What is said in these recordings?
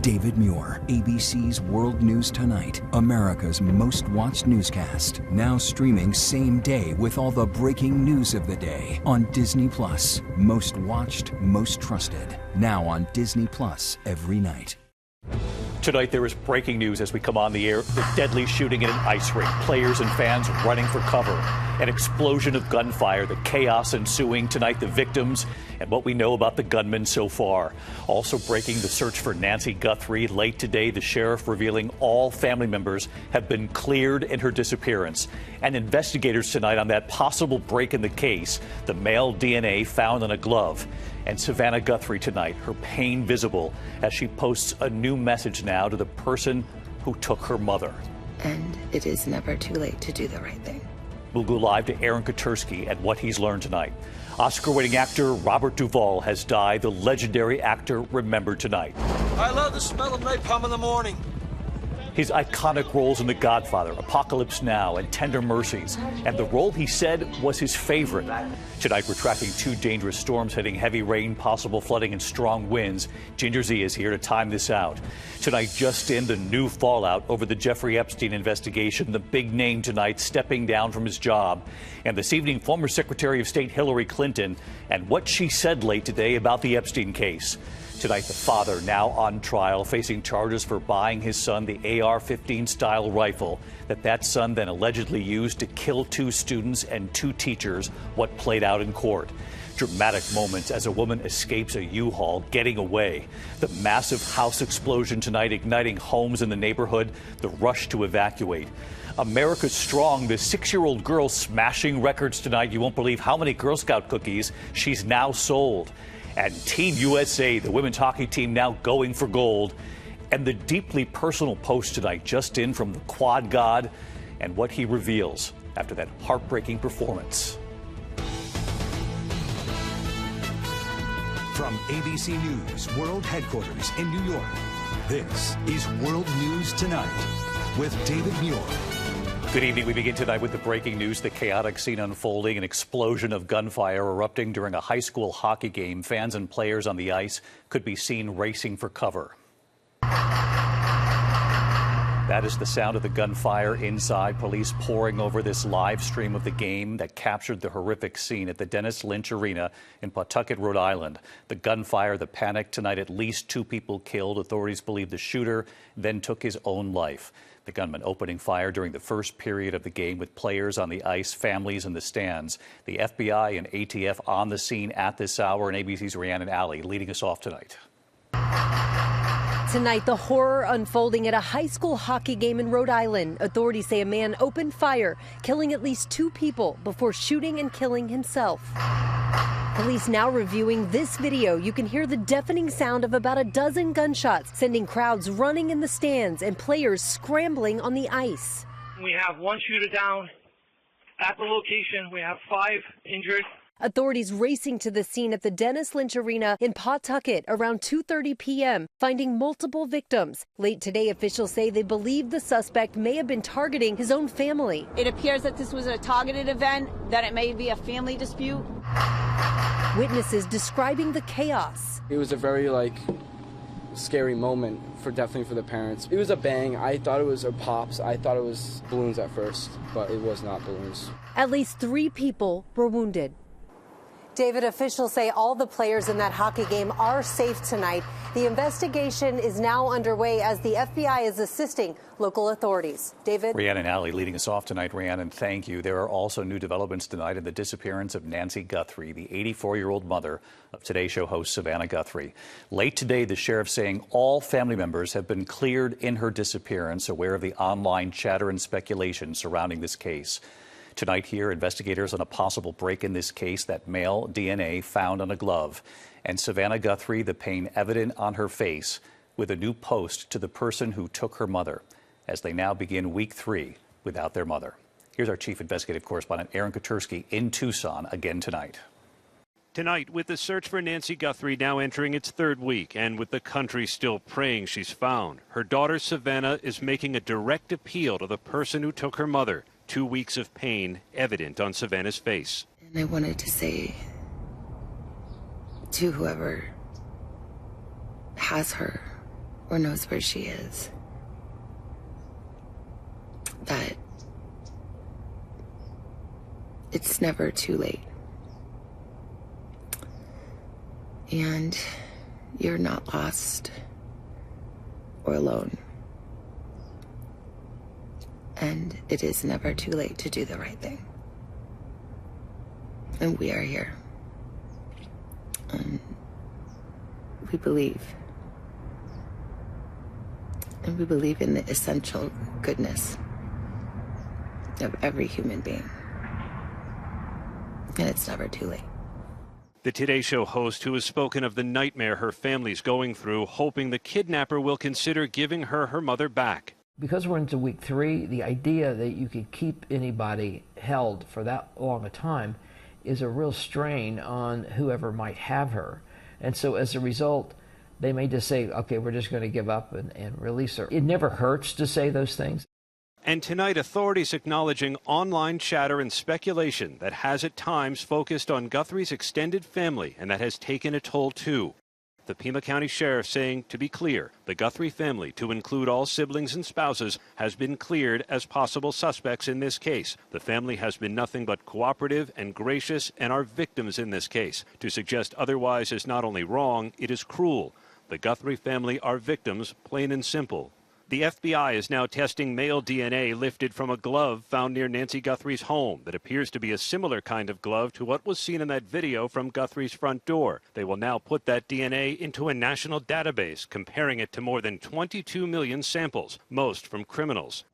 David Muir, ABC's World News Tonight, America's most watched newscast. Now streaming same day with all the breaking news of the day on Disney Plus. Most watched, most trusted. Now on Disney Plus every night. Tonight, there is breaking news as we come on the air. The deadly shooting in an ice rink. Players and fans running for cover. An explosion of gunfire. The chaos ensuing. Tonight, the victims and what we know about the gunman so far. Also breaking, the search for Nancy Guthrie. Late today, the sheriff revealing all family members have been cleared in her disappearance. And investigators tonight on that possible break in the case. The male DNA found on a glove. And Savannah Guthrie tonight, her pain visible as she posts a new message now to the person who took her mother. And it is never too late to do the right thing. We'll go live to Aaron Katersky and what he's learned tonight. Oscar-winning actor Robert Duvall has died, the legendary actor remembered tonight. I love the smell of napalm in the morning. His iconic roles in The Godfather, Apocalypse Now, and Tender Mercies, and the role he said was his favorite. Tonight, we're tracking two dangerous storms hitting heavy rain, possible flooding, and strong winds. Ginger Z is here to time this out. Tonight, just in, the new fallout over the Jeffrey Epstein investigation, the big name tonight stepping down from his job. And this evening, former Secretary of State Hillary Clinton and what she said late today about the Epstein case. Tonight, the father now on trial, facing charges for buying his son the AR-15 style rifle that son then allegedly used to kill two students and two teachers, what played out in court. Dramatic moments as a woman escapes a U-Haul, getting away. The massive house explosion tonight, igniting homes in the neighborhood, the rush to evacuate. America's Strong, the 6-year-old girl smashing records tonight. You won't believe how many Girl Scout cookies she's now sold. And Team USA, the women's hockey team, now going for gold. And the deeply personal post tonight, just in from the Quad God, and what he reveals after that heartbreaking performance. From ABC News World Headquarters in New York, this is World News Tonight with David Muir. Good evening. We begin tonight with the breaking news, the chaotic scene unfolding, an explosion of gunfire erupting during a high school hockey game. Fans and players on the ice could be seen racing for cover. That is the sound of the gunfire inside. Police pouring over this live stream of the game that captured the horrific scene at the Dennis Lynch Arena in Pawtucket, Rhode Island. The gunfire, the panic tonight, at least 2 people killed. Authorities believe the shooter then took his own life. The gunman opening fire during the first period of the game with players on the ice, families in the stands. The FBI and ATF on the scene at this hour, and ABC's Rhiannon Alley leading us off tonight. Tonight, the horror unfolding at a high school hockey game in Rhode Island. Authorities say a man opened fire, killing at least 2 people before shooting and killing himself. Police now reviewing this video. You can hear the deafening sound of about a dozen gunshots, sending crowds running in the stands and players scrambling on the ice. We have 1 shooter down at the location. We have 5 injured. Authorities racing to the scene at the Dennis Lynch Arena in Pawtucket around 2:30 p.m., finding multiple victims. Late today, officials say they believe the suspect may have been targeting his own family. It appears that this was a targeted event, that it may be a family dispute. Witnesses describing the chaos. It was a very, scary moment, definitely for the parents. It was a bang. I thought it was pops. I thought it was balloons at first, but it was not balloons. At least 3 people were wounded. David, officials say all the players in that hockey game are safe tonight. The investigation is now underway as the FBI is assisting local authorities. David? Rhiannon Alley leading us off tonight. Rhiannon, thank you. There are also new developments tonight in the disappearance of Nancy Guthrie, the 84-year-old mother of Today Show host Savannah Guthrie. Late today, the sheriff saying all family members have been cleared in her disappearance, aware of the online chatter and speculation surrounding this case. Tonight here, investigators on a possible break in this case, that male DNA found on a glove. And Savannah Guthrie, the pain evident on her face, with a new post to the person who took her mother, as they now begin week 3 without their mother. Here's our chief investigative correspondent, Aaron Katersky, in Tucson again tonight. Tonight, with the search for Nancy Guthrie now entering its 3rd week, and with the country still praying she's found, her daughter Savannah is making a direct appeal to the person who took her mother. 2 weeks of pain evident on Savannah's face. And I wanted to say to whoever has her or knows where she is, that it's never too late. And you're not lost or alone. And it is never too late to do the right thing. And we are here. We believe. And we believe in the essential goodness of every human being. And it's never too late. The Today Show host, who has spoken of the nightmare her family's going through, hoping the kidnapper will consider giving her mother back. Because we're into week 3, the idea that you could keep anybody held for that long a time is a real strain on whoever might have her. And so as a result, they may just say, okay, we're just going to give up and release her. It never hurts to say those things. And tonight, authorities acknowledging online chatter and speculation that has at times focused on Guthrie's extended family, and that has taken a toll too. The Pima County Sheriff saying, to be clear, the Guthrie family, to include all siblings and spouses, has been cleared as possible suspects in this case. The family has been nothing but cooperative and gracious and are victims in this case. To suggest otherwise is not only wrong, it is cruel. The Guthrie family are victims, plain and simple. The FBI is now testing male DNA lifted from a glove found near Nancy Guthrie's home that appears to be a similar kind of glove to what was seen in that video from Guthrie's front door. They will now put that DNA into a national database, comparing it to more than 22 million samples, most from criminals.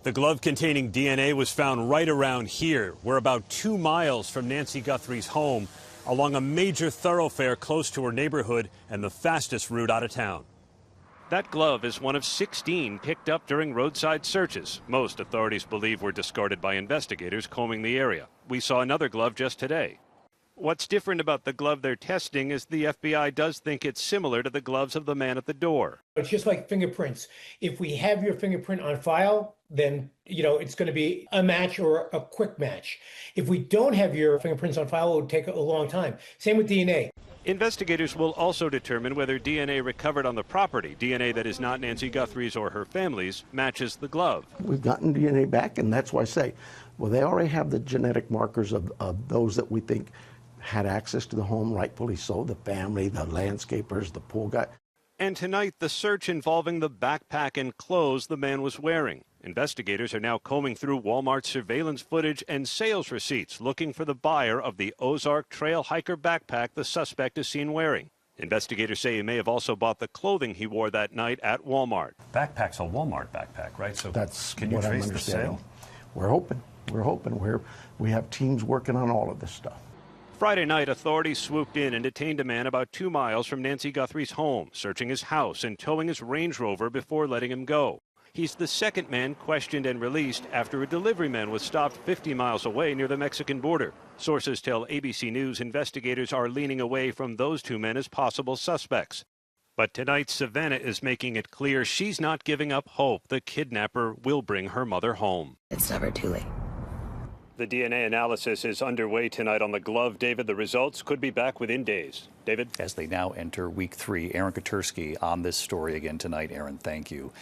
The glove containing DNA was found right around here. We're about 2 miles from Nancy Guthrie's home, along a major thoroughfare close to her neighborhood and the fastest route out of town. That glove is one of 16 picked up during roadside searches. Most authorities believe were discarded by investigators combing the area. We saw another glove just today. What's different about the glove they're testing is the FBI does think it's similar to the gloves of the man at the door. It's just like fingerprints. If we have your fingerprint on file, then, it's going to be a match or a quick match. If we don't have your fingerprints on file, it would take a long time. Same with DNA. Investigators will also determine whether DNA recovered on the property, DNA that is not Nancy Guthrie's or her family's, matches the glove. We've gotten DNA back, and that's why I say, well, they already have the genetic markers of those that we think had access to the home, rightfully so, the family, the landscapers, the pool guy. And tonight, the search involving the backpack and clothes the man was wearing. Investigators are now combing through Walmart's surveillance footage and sales receipts, looking for the buyer of the Ozark Trail Hiker backpack the suspect is seen wearing. Investigators say he may have also bought the clothing he wore that night at Walmart. Backpack's a Walmart backpack, right? So that's can you what trace I'm the sale? We're hoping. We have teams working on all of this stuff. Friday night, authorities swooped in and detained a man about 2 miles from Nancy Guthrie's home, searching his house and towing his Range Rover before letting him go. He's the second man questioned and released after a delivery man was stopped 50 miles away near the Mexican border. Sources tell ABC News investigators are leaning away from those 2 men as possible suspects. But tonight, Savannah is making it clear she's not giving up hope the kidnapper will bring her mother home. It's never too late. The DNA analysis is underway tonight on the glove. David, the results could be back within days. David? As they now enter week 3, Aaron Katersky on this story again tonight. Aaron, thank you.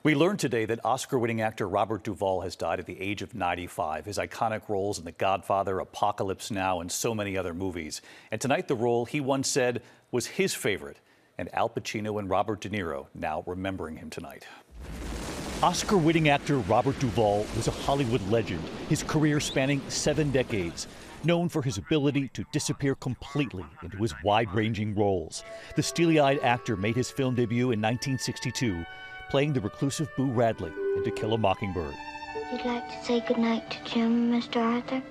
We learned today that Oscar-winning actor Robert Duvall has died at the age of 95. His iconic roles in The Godfather, Apocalypse Now, and so many other movies. And tonight, the role he once said was his favorite. And Al Pacino and Robert De Niro now remembering him tonight. Oscar-winning actor Robert Duvall was a Hollywood legend, his career spanning 7 decades. Known for his ability to disappear completely into his wide-ranging roles. The steely-eyed actor made his film debut in 1962, playing the reclusive Boo Radley in To Kill a Mockingbird. You'd like to say goodnight to Jim, Mr. Arthur?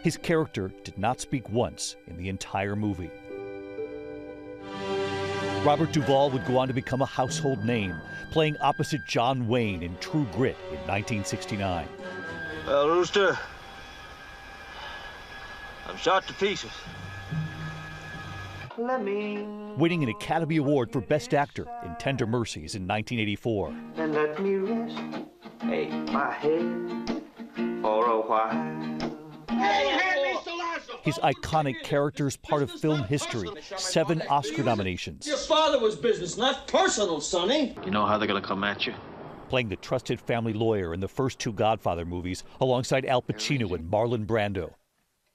His character did not speak once in the entire movie. Robert Duvall would go on to become a household name, playing opposite John Wayne in True Grit in 1969. Well, Rooster, I'm shot to pieces. Winning an Academy Award for Best Actor in Tender Mercies in 1984. And let me rest my head for a while. Hey, Mr. Lasso! His iconic character's part of film history, 7 Oscar nominations. Your father was business, not personal, Sonny. You know how they're gonna come at you? Playing the trusted family lawyer in the first 2 Godfather movies alongside Al Pacino and Marlon Brando.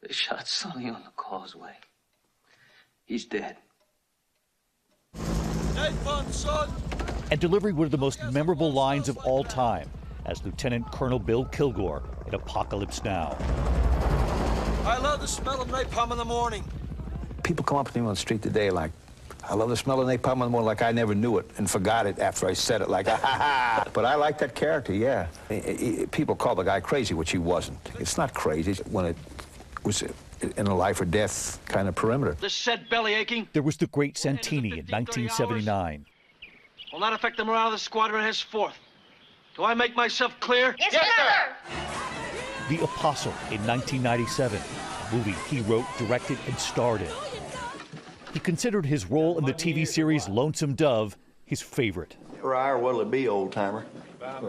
They shot Sonny on the causeway. He's dead. Hey, fun, son. And delivering one of the most memorable lines of all time as Lieutenant Colonel Bill Kilgore in Apocalypse Now. I love the smell of napalm in the morning. People come up to me on the street today like, I love the smell of napalm in the morning, like I never knew it and forgot it after I said it, like, ha ha ha. But I like that character, yeah. People call the guy crazy, which he wasn't. It's not crazy when it was in a life or death kind of perimeter. This set belly aching. There was the great Santini in 1979. Will not affect the morale of the squadron henceforth. Do I make myself clear? Yes, sir! The Apostle in 1997, a movie he wrote, directed, and starred in. He considered his role in the TV series Lonesome Dove his favorite. Rye, or what'll it be, old-timer?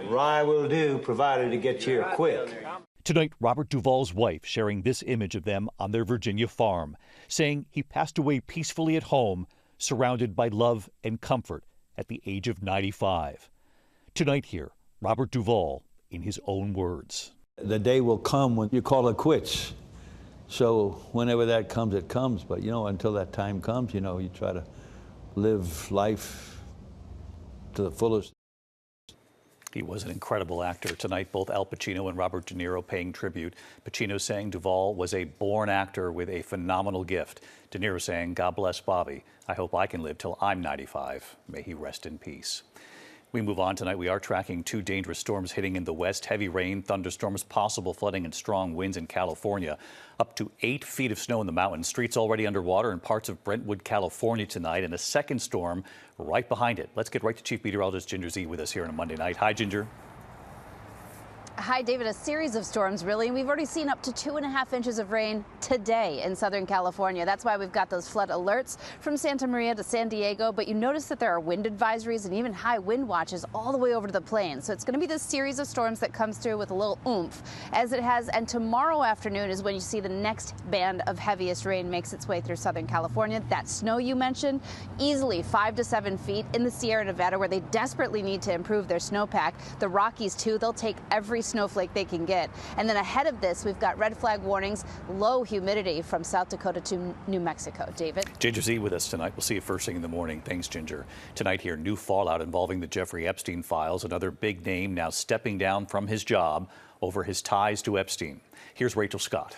Rye will do, provided it gets here quick. Tonight, Robert Duvall's wife sharing this image of them on their Virginia farm, saying he passed away peacefully at home, surrounded by love and comfort at the age of 95. Tonight here, Robert Duvall in his own words. The day will come when you call it quits. So whenever that comes, it comes. But, you know, until that time comes, you know, you try to live life to the fullest. He was an incredible actor. Tonight, both Al Pacino and Robert De Niro paying tribute. Pacino saying Duvall was a born actor with a phenomenal gift. De Niro saying, God bless Bobby. I hope I can live till I'm 95. May he rest in peace. We move on tonight. We are tracking 2 dangerous storms hitting in the west. Heavy rain, thunderstorms, possible flooding, and strong winds in California. Up to 8 feet of snow in the mountains. Streets already underwater in parts of Brentwood, California tonight. And a second storm right behind it. Let's get right to Chief Meteorologist Ginger Z with us here on a Monday night. Hi, Ginger. Hi, David. A series of storms, really. We've already seen up to 2.5 inches of rain today in Southern California. That's why we've got those flood alerts from Santa Maria to San Diego. But you notice that there are wind advisories and even high wind watches all the way over to the plains. So it's going to be this series of storms that comes through with a little oomph as it has. And tomorrow afternoon is when you see the next band of heaviest rain makes its way through Southern California. That snow you mentioned, easily 5 to 7 feet in the Sierra Nevada, where they desperately need to improve their snowpack. The Rockies, too, they'll take every snowflake they can get. And then ahead of this, we've got red flag warnings, low humidity from South Dakota to New Mexico. David? Ginger Z with us tonight. We'll see you first thing in the morning. Thanks, Ginger. Tonight here, new fallout involving the Jeffrey Epstein files. Another big name now stepping down from his job over his ties to Epstein. Here's Rachel Scott.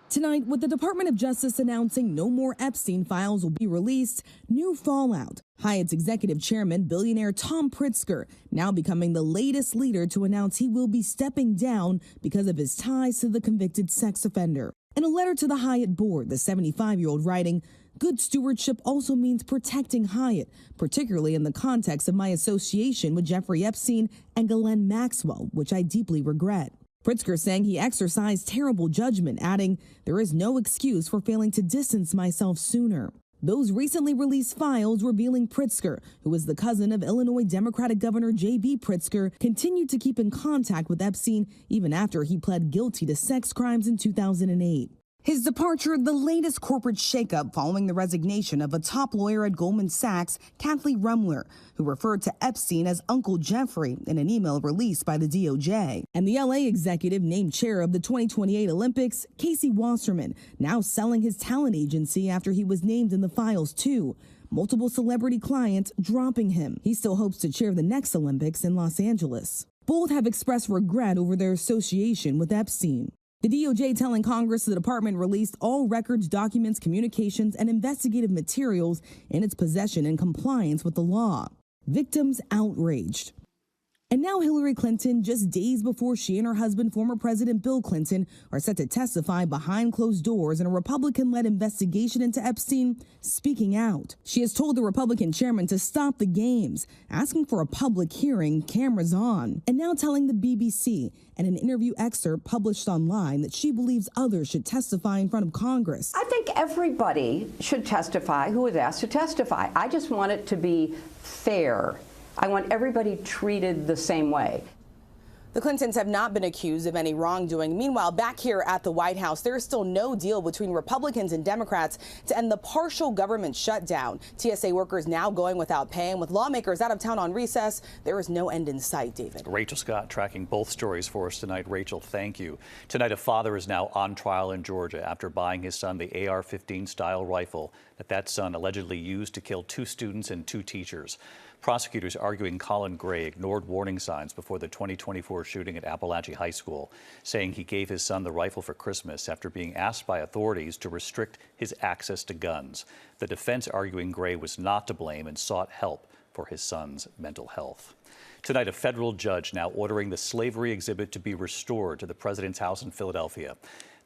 Tonight, with the Department of Justice announcing no more Epstein files will be released, new fallout. Hyatt's executive chairman, billionaire Tom Pritzker, now becoming the latest leader to announce he will be stepping down because of his ties to the convicted sex offender. In a letter to the Hyatt board, the 75-year-old writing, "Good stewardship also means protecting Hyatt, particularly in the context of my association with Jeffrey Epstein and Ghislaine Maxwell, which I deeply regret." Pritzker saying he exercised terrible judgment, adding, "There is no excuse for failing to distance myself sooner." Those recently released files revealing Pritzker, who is the cousin of Illinois Democratic Governor J.B. Pritzker, continued to keep in contact with Epstein even after he pled guilty to sex crimes in 2008. His departure, the latest corporate shakeup following the resignation of a top lawyer at Goldman Sachs, Kathleen Rumler, who referred to Epstein as Uncle Jeffrey in an email released by the DOJ. And the LA executive named chair of the 2028 Olympics, Casey Wasserman, now selling his talent agency after he was named in the files too. Multiple celebrity clients dropping him. He still hopes to chair the next Olympics in Los Angeles. Both have expressed regret over their association with Epstein. The DOJ telling Congress the department released all records, documents, communications, and investigative materials in its possession in compliance with the law. Victims outraged. And now Hillary Clinton, just days before she and her husband, former President Bill Clinton, are set to testify behind closed doors in a Republican-led investigation into Epstein, speaking out. She has told the Republican chairman to stop the games, asking for a public hearing, cameras on, and now telling the BBC in an interview excerpt published online that she believes others should testify in front of Congress. I think everybody should testify who is asked to testify. I just want it to be fair. I want everybody treated the same way. The Clintons have not been accused of any wrongdoing. Meanwhile, back here at the White House, there is still no deal between Republicans and Democrats to end the partial government shutdown. TSA workers now going without pay, and with lawmakers out of town on recess, there is no end in sight, David. Rachel Scott tracking both stories for us tonight. Rachel, thank you. Tonight, a father is now on trial in Georgia after buying his son the AR-15 style rifle that son allegedly used to kill 2 students and 2 teachers. Prosecutors arguing Colin Gray ignored warning signs before the 2024 shooting at Appalachia High School, saying he gave his son the rifle for Christmas after being asked by authorities to restrict his access to guns. The defense arguing Gray was not to blame and sought help for his son's mental health. Tonight, a federal judge now ordering the slavery exhibit to be restored to the president's house in Philadelphia.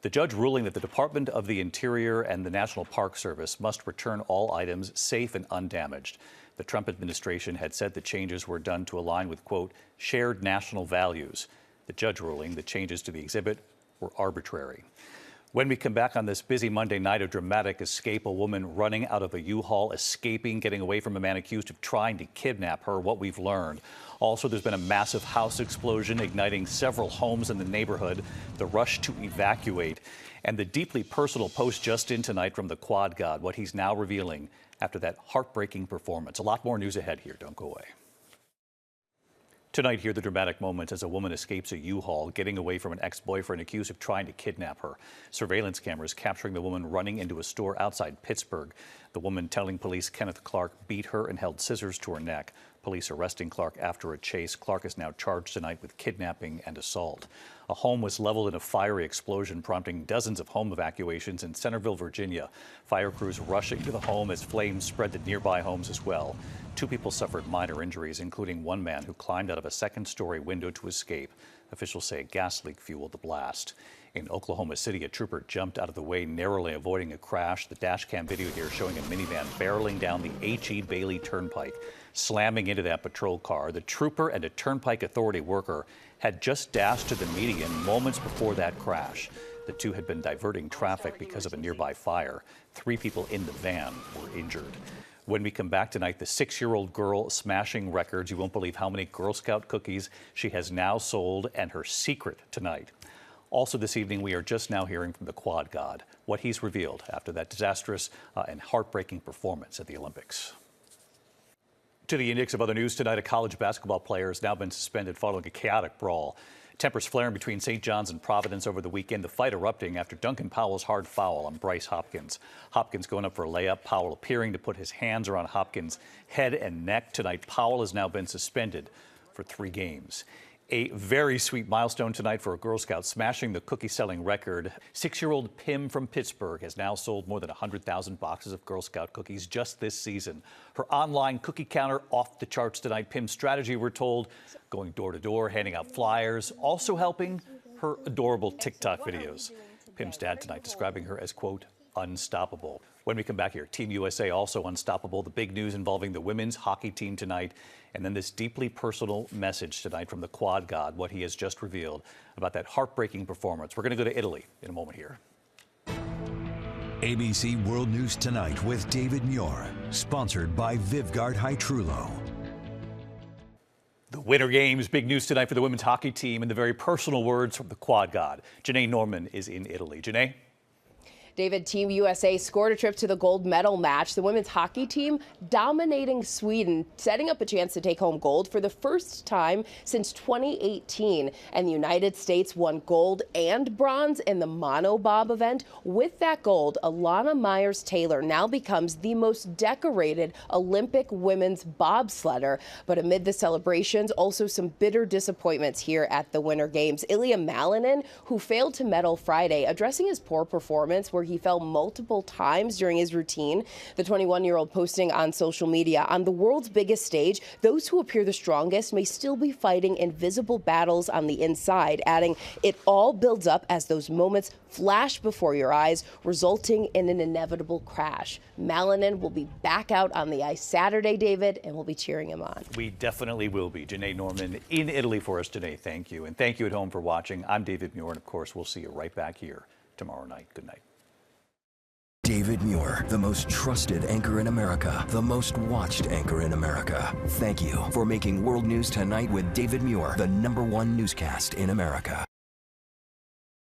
The judge ruling that the Department of the Interior and the National Park Service must return all items safe and undamaged. The Trump administration had said the changes were done to align with, quote, shared national values. The judge ruling the changes to the exhibit were arbitrary. When we come back on this busy Monday night, a dramatic escape, a woman running out of a U-Haul, escaping, getting away from a man accused of trying to kidnap her, what we've learned. Also, there's been a massive house explosion igniting several homes in the neighborhood, the rush to evacuate, and the deeply personal post just in tonight from the Quad God, what he's now revealing after that heartbreaking performance. A lot more news ahead here. Don't go away. Tonight, hear the dramatic moments as a woman escapes a U-Haul, getting away from an ex-boyfriend accused of trying to kidnap her. Surveillance cameras capturing the woman running into a store outside Pittsburgh. The woman telling police Kenneth Clark beat her and held scissors to her neck. Police arresting Clark after a chase. Clark is now charged tonight with kidnapping and assault. A home was leveled in a fiery explosion, prompting dozens of home evacuations in Centerville, Virginia. Fire crews rushing to the home as flames spread to nearby homes as well. 2 people suffered minor injuries, including one man who climbed out of a second-story window to escape. Officials say a gas leak fueled the blast. In Oklahoma City, a trooper jumped out of the way, narrowly avoiding a crash. The dash cam video here showing a minivan barreling down the H.E. Bailey Turnpike, slamming into that patrol car. The trooper and a Turnpike Authority worker had just dashed to the median moments before that crash. The 2 had been diverting traffic because of a nearby fire. 3 people in the van were injured. When we come back tonight, the 6-year-old girl smashing records. You won't believe how many Girl Scout cookies she has now sold, and her secret tonight. Also this evening, we are just now hearing from the Quad God, what he's revealed after that disastrous and heartbreaking performance at the Olympics. To the index of other news tonight, a college basketball player has now been suspended following a chaotic brawl. Tempers flaring between St. John's and Providence over the weekend, the fight erupting after Duncan Powell's hard foul on Bryce Hopkins. Hopkins going up for a layup, Powell appearing to put his hands around Hopkins' head and neck. Tonight, Powell has now been suspended for 3 games. A very sweet milestone tonight for a Girl Scout smashing the cookie-selling record. 6-year-old Pim from Pittsburgh has now sold more than 100,000 boxes of Girl Scout cookies just this season. Her online cookie counter off the charts tonight. Pim's strategy, we're told, going door to door, handing out flyers, also helping her adorable TikTok videos. Pim's dad tonight describing her as, quote, unstoppable. When we come back here, Team USA also unstoppable. The big news involving the women's hockey team tonight. And then this deeply personal message tonight from the Quad God, what he has just revealed about that heartbreaking performance. We're going to go to Italy in a moment here. ABC World News Tonight with David Muir, sponsored by Vivgard Hytrulo. The Winter Games, big news tonight for the women's hockey team, and the very personal words from the Quad God. Janae Norman is in Italy. Janae? David, Team USA scored a trip to the gold medal match. The women's hockey team dominating Sweden, setting up a chance to take home gold for the first time since 2018. And the United States won gold and bronze in the monobob event. With that gold, Alana Myers-Taylor now becomes the most decorated Olympic women's bobsledder. But amid the celebrations, also some bitter disappointments here at the Winter Games. Ilya Malinin, who failed to medal Friday, addressing his poor performance where he fell multiple times during his routine. The 21-year-old posting on social media, on the world's biggest stage, those who appear the strongest may still be fighting invisible battles on the inside, adding, it all builds up as those moments flash before your eyes, resulting in an inevitable crash. Malinin will be back out on the ice Saturday, David, and we'll be cheering him on. We definitely will be. Janae Norman in Italy for us today. Thank you. And thank you at home for watching. I'm David Muir, and of course, we'll see you right back here tomorrow night. Good night. David Muir, the most trusted anchor in America, the most watched anchor in America. Thank you for making World News Tonight with David Muir the #1 newscast in America.